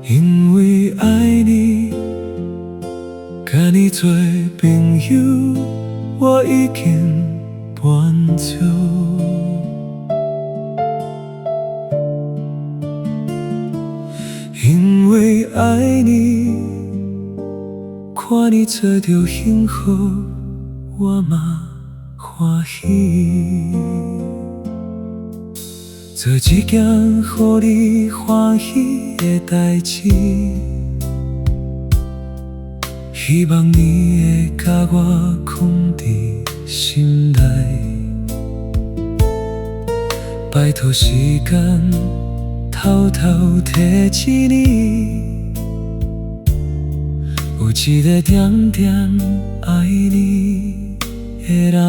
因为爱你，甲你做朋友，我已经满足。因为爱你，看你做着幸福，我嘛欢喜。做一件予你欢喜的代志，希望你会甲我藏在心内。拜托时间偷偷提起你，有一个点点爱你的人。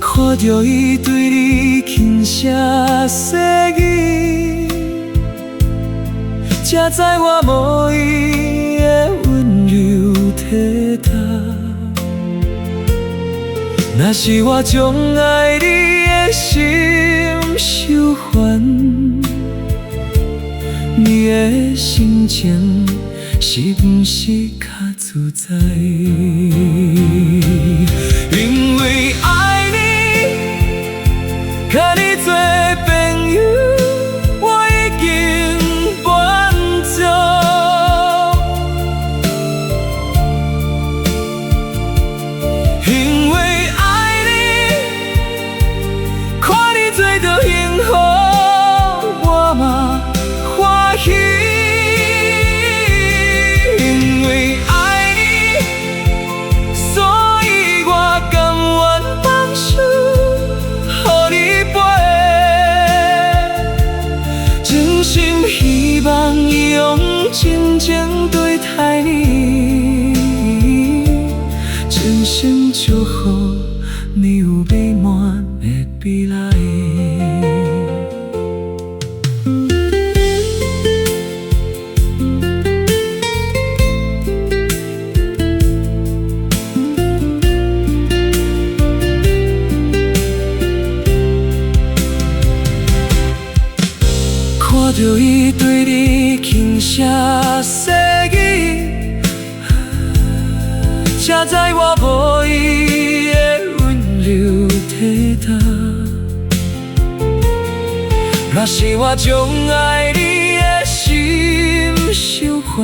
看着伊对你轻声细语，才知我无伊的温柔体贴。若是我将爱你的心收还，你的心情是不是较自在？因为爱你，甲你做朋友，我已经满足。因为爱你，看你做着幸福，我嘛欢喜。因为爱你，所以我甘愿放手。希望用真情对待你，真心祝福你有美满的未来。看着伊对你轻声细语，才知我无伊的温柔体贴。若是我将爱你的心收还，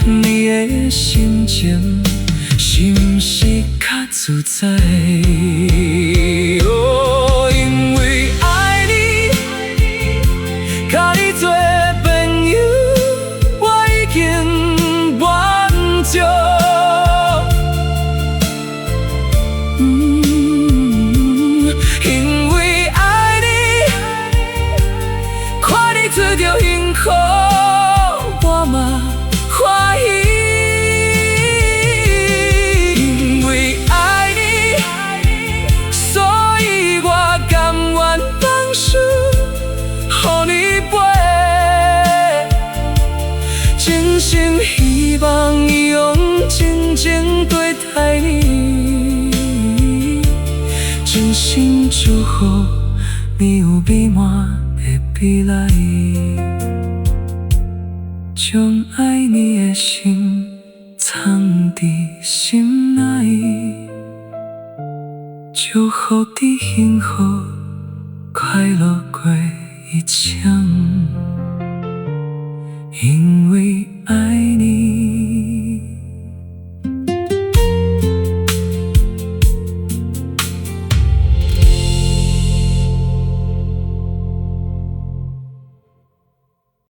你的心情是不是较自在？因为爱你，甲你做朋友，我已经满足。因为爱你，看你做着幸福，我嘛欢喜。因为爱你，所以我甘愿放手，予你陪。真心希望用真情对待你，真心祝福你有美满的未来。将爱你的心藏在心内，祝福你幸福快乐过一生。因